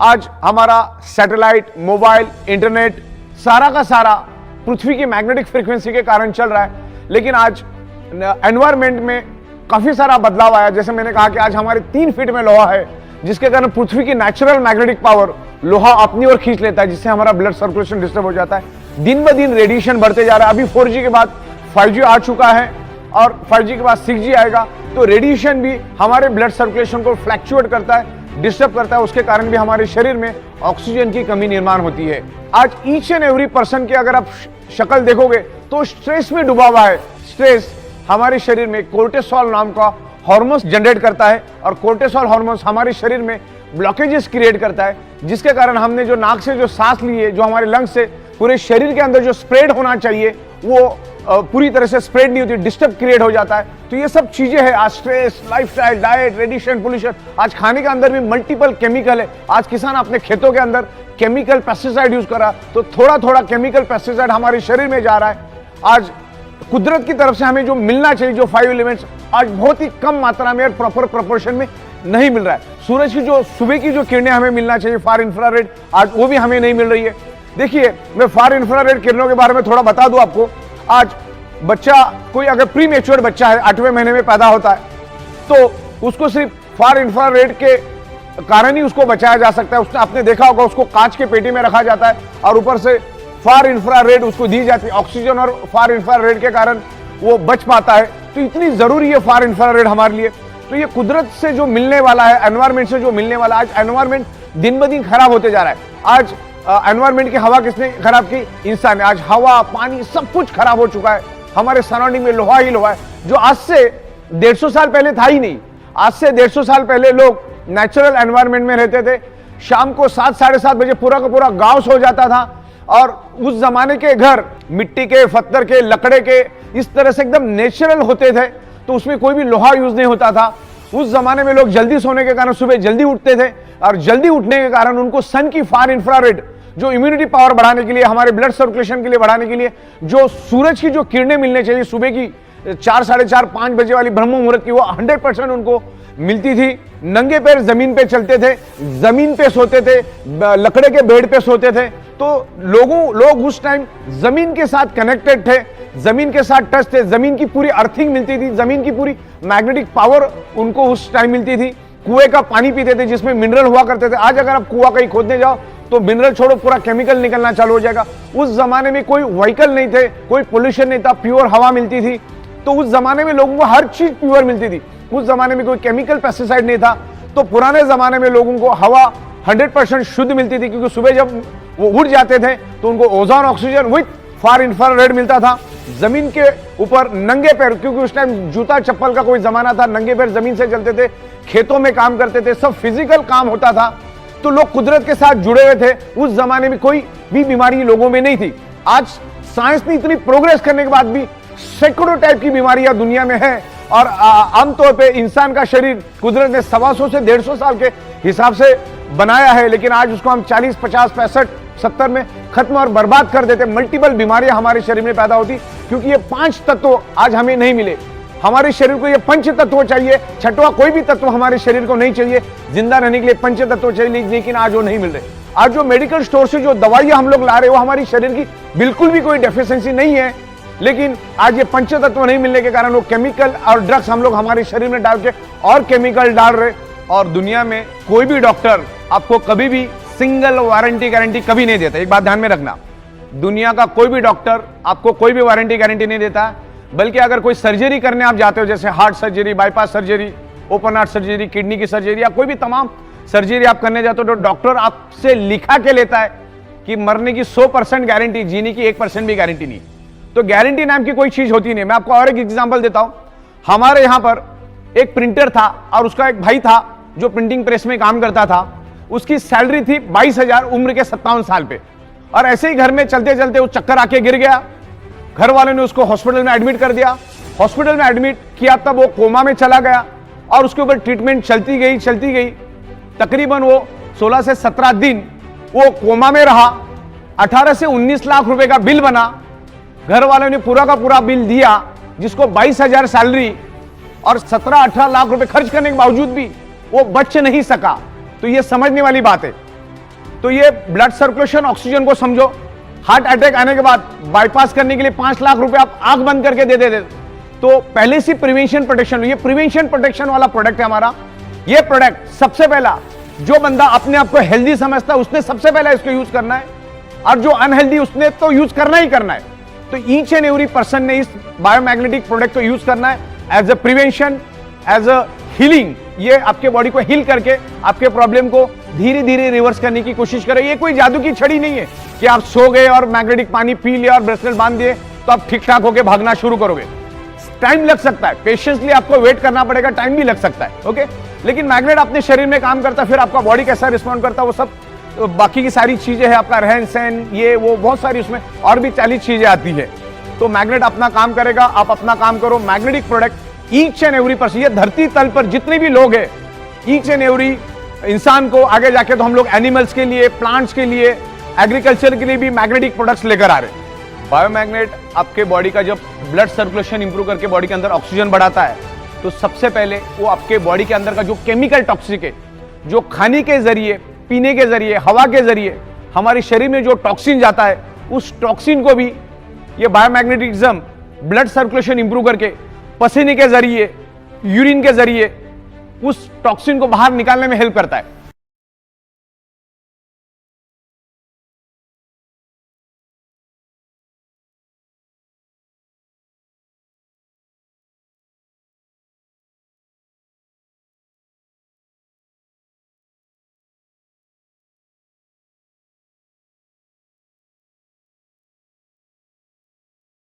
आज हमारा satellite, mobile, internet सारा का सारा पृथ्वी की मैग्नेटिक फ्रीक्वेंसी के कारण चल रहा है। लेकिन आज एनवायरमेंट में काफी सारा बदलाव आया। जैसे मैंने कहा कि आज हमारे 3 फीट में लोहा है, जिसके कारण पृथ्वी की नेचुरल मैग्नेटिक पावर लोहा अपनी ओर खींच लेता है, जिससे हमारा ब्लड सर्कुलेशन डिस्टर्ब हो जाता है। दिन ब दिन रेडिएशन बढ़ते जा रहा है। अभी 4G के बाद 5G आ चुका है और 5G के बाद 6G आएगा, तो रेडिएशन भी हमारे ब्लड सर्कुलेशन को फ्लैक्चुएट करता है, डिस्टर्ब करता है। उसके कारण भी हमारे शरीर में ऑक्सीजन की कमी निर्माण होती है। आज ईच एंड एवरी पर्सन की अगर आप शक्ल देखोगे तो स्ट्रेस में डूबा हुआ है। स्ट्रेस हमारे शरीर में कोर्टिसोल नाम का हार्मोन्स जनरेट करता है और कोर्टिसोल हार्मोन्स हमारे शरीर में ब्लॉकेजेस क्रिएट करता है, जिसके कारण हमने जो नाक से जो सांस ली है, जो हमारे लंग्स से पूरे शरीर के अंदर जो स्प्रेड होना चाहिए वो पूरी तरह से स्प्रेड नहीं होती, डिस्टर्ब क्रिएट हो जाता है। तो ये सब चीजें हैं। आज stress, lifestyle, diet, radiation, pollution, आज खाने के अंदर भी मल्टीपल केमिकल है। आज किसान अपने खेतों के अंदर केमिकल पेस्टिसाइड यूज कर रहा, तो थोड़ा थोड़ा केमिकल पेस्टिसाइड हमारे शरीर में जा रहा है। आज कुदरत की तरफ से हमें जो मिलना चाहिए, जो 5 एलिमेंट्स, आज बहुत ही कम मात्रा में और प्रॉपर प्रोपोर्शन में नहीं मिल रहा है। सूरज की जो सुबह की जो किरणें हमें मिलना चाहिए, फार इंफ्रारेड, आज वो भी हमें नहीं मिल रही है। देखिए, मैं फार इंफ्रारेड किरणों के बारे में थोड़ा बता दूं आपको। आज बच्चा, कोई अगर प्री मैच्योर बच्चा है, 8वें महीने में पैदा होता है, तो उसको सिर्फ फार इंफ्रारेड के कारण ही उसको बचाया जा सकता है। उसने आपने देखा होगा, उसको कांच के पेटी में रखा जाता है और ऊपर से फार इंफ्रारेड उसको दी जाती है। ऑक्सीजन और फार इंफ्रारेड के कारण वो बच पाता है। तो इतनी जरूरी है फार इंफ्रारेड हमारे लिए। तो ये कुदरत से जो मिलने वाला है, एनवायरमेंट से जो मिलने वाला है, आज एनवायरमेंट दिन ब दिन खराब होते जा रहा है। आज एनवायरमेंट की हवा किसने खराब की? इंसान ने। आज हवा, पानी सब कुछ खराब हो चुका है। हमारे सराउंडिंग में लोहा ही लोहा है, जो आज से 150 साल पहले था ही नहीं। आज से 150 साल पहले लोग नेचुरल एनवायरमेंट में रहते थे। शाम को 7, साढ़े 7 बजे पूरा का पूरा गांव सो जाता था और उस जमाने के घर मिट्टी के, पत्थर के, लकड़े के, इस तरह से एकदम नेचुरल होते थे। तो उसमें कोई भी लोहा यूज नहीं होता था। उस जमाने में लोग जल्दी सोने के कारण सुबह जल्दी उठते थे और जल्दी उठने के कारण उनको सन की फार इंफ्रारेड, जो इम्यूनिटी पावर बढ़ाने के लिए, हमारे ब्लड सर्कुलेशन के लिए बढ़ाने के लिए, जो सूरज की जो किरणें मिलने चाहिए सुबह की 4, साढ़े 4, 5 बजे वाली ब्रह्म मुहूर्त की, वो 100% उनको मिलती थी। नंगे पैर जमीन पे चलते थे, जमीन पे सोते थे, लकड़े के बेड पे सोते थे। तो लोग उस टाइम जमीन के साथ कनेक्टेड थे, जमीन के साथ टच थे। जमीन की पूरी अर्थिंग मिलती थी, जमीन की पूरी मैग्नेटिक पावर उनको उस टाइम मिलती थी। कुएं का पानी पीते थे जिसमें मिनरल हुआ करते थे। आज अगर आप कुआं कहीं खोदने जाओ तो मिनरल छोड़ो, पूरा केमिकल निकलना चालू हो जाएगा। उस जमाने में कोई व्हीकल नहीं थे, कोई पोल्यूशन नहीं था, प्योर हवा मिलती थी। तो उस जमाने में लोगों को हर चीज प्योर मिलती थी। उस जमाने में कोई केमिकल पेस्टिसाइड नहीं था। तो पुराने जमाने में लोगों को हवा 100% शुद्ध मिलती थी, क्योंकि सुबह जब वो उठ जाते थे तो उनको ozone, oxygen with far infrared मिलता था। जमीन के ऊपर नंगे पैर, क्योंकि उस टाइम जूता चप्पल का कोई जमाना था, नंगे पैर जमीन से चलते थे, खेतों में काम करते थे, सब फिजिकल काम होता था। तो लोग कुदरत के साथ जुड़े हुए थे। उस जमाने में कोई भी बीमारी लोगों में नहीं थी। आज साइंस ने इतनी प्रोग्रेस करने के बाद भी सैकड़ों टाइप की बीमारियां दुनिया में है और आमतौर पे इंसान का शरीर कुदरत ने 125 से 150 साल के हिसाब से बनाया है, लेकिन आज उसको हम 40, 50, 65, 70 में खत्म और बर्बाद कर देते। मल्टीपल बीमारियां हमारे शरीर में पैदा होती, क्योंकि ये 5 तत्व आज हमें नहीं मिले। हमारे शरीर को ये पंच तत्व चाहिए, छठवां कोई भी तत्व हमारे शरीर को नहीं चाहिए। जिंदा रहने के लिए पंच तत्व चाहिए, लेकिन आज वो नहीं मिल रहे। आज जो मेडिकल स्टोर से जो दवाइयां हम लोग ला रहे हैं, वो हमारी शरीर की बिल्कुल भी कोई डेफिशिएंसी नहीं है, लेकिन आज ये पंच तत्व नहीं मिलने के कारण वो केमिकल और ड्रग्स हम लोग हमारे शरीर में डाल के और केमिकल डाल रहे। और दुनिया में कोई भी डॉक्टर आपको कभी भी सिंगल वारंटी गारंटी कभी नहीं देता। एक बात ध्यान में रखना, दुनिया का कोई भी डॉक्टर आपको कोई भी वारंटी गारंटी नहीं देता। बल्कि अगर कोई सर्जरी करने आप जाते हो, जैसे heart surgery, bypass surgery, open heart surgery, kidney की सर्जरी या कोई भी तमाम सर्जरी आप करने जाते हो, तो डॉक्टर आपसे लिखा के लेता है कि मरने की 100% गारंटी, जीने की 1% भी गारंटी नहीं। तो गारंटी नाम की कोई चीज होती नहीं। मैं आपको और एक एग्जांपल देता हूं। हमारे यहां पर एक प्रिंटर था और उसका एक भाई था जो प्रिंटिंग प्रेस में काम करता था। उसकी सैलरी थी 22,000 उम्र के 57 साल पे। और ऐसे ही घर में चलते चलते वो चक्कर आके गिर गया। घर वालों ने उसको हॉस्पिटल में एडमिट कर दिया। हॉस्पिटल में एडमिट किया तब वो कोमा में चला गया और उसके ऊपर ट्रीटमेंट चलती गई। तकरीबन वो 16 से 17 दिन वो कोमा में रहा। 18 से 19 लाख रुपए का बिल बना। घर वालों ने पूरा का पूरा बिल दिया, जिसको 22,000 सैलरी और 17-18 लाख रुपए खर्च करने के बावजूद भी वो बच नहीं सका। तो ये समझने वाली बात है तो ये ब्लड सर्कुलेशन, ऑक्सीजन को समझो। हार्ट अटैक आने के बाद बाईपास करने के लिए 5 लाख रुपए आप आंख बंद करके दे देते, तो पहले से प्रिवेंशन प्रोटेक्शन, ये प्रिवेंशन प्रोटेक्शन वाला प्रोडक्ट है हमारा। ये प्रोडक्ट सबसे पहला, जो बंदा अपने आप को हेल्दी समझता है उसने सबसे पहले इसको यूज करना है, और जो अनहेल्दी उसने तो यूज करना ही करना है। तो ईच एंड एवरी पर्सन ने इस बायोमैग्नेटिक प्रोडक्ट को यूज करना है as a prevention, as a healing. ये आपके बॉडी को हील करके आपके प्रॉब्लम को धीरे धीरे रिवर्स करने की कोशिश करे। ये कोई जादू की छड़ी नहीं है कि आप सो गए और मैग्नेटिक पानी पी लिया और ब्रेसलेट बांध दिए तो आप ठीक ठाक होकर भागना शुरू करोगे। टाइम लग सकता है, पेशेंसली आपको वेट करना पड़ेगा, टाइम भी लग सकता है, ओके। लेकिन मैग्नेट अपने शरीर में काम करता है, फिर आपका बॉडी कैसा रिस्पॉन्ड करता है वो सब, तो बाकी की सारी चीजें हैं, आपका रहन सहन, ये वो बहुत सारी उसमें और भी 40 चीजें आती है। तो मैग्नेट अपना काम करेगा, आप अपना काम करो। Magnetic product each and every person, ये धरती तल पर जितने भी लोग हैं, ईच एंड एवरी इंसान को आगे जाके तो हम लोग एनिमल्स के लिए, प्लांट्स के लिए, एग्रीकल्चर के लिए भी मैग्नेटिक प्रोडक्ट्स लेकर आ रहे हैं। बायोमैग्नेट आपके बॉडी का जब ब्लड सर्कुलेशन इंप्रूव करके बॉडी के अंदर ऑक्सीजन बढ़ाता है, तो सबसे पहले वो आपके बॉडी के अंदर का जो केमिकल टॉक्सिक है, जो खाने के जरिए, पीने के जरिए, हवा के जरिए हमारे शरीर में जो टॉक्सिन जाता है, उस टॉक्सिन को भी ये बायोमैग्नेटिज्म ब्लड सर्कुलेशन इंप्रूव करके पसीने के जरिए, यूरिन के जरिए उस टॉक्सिन को बाहर निकालने में हेल्प करता है।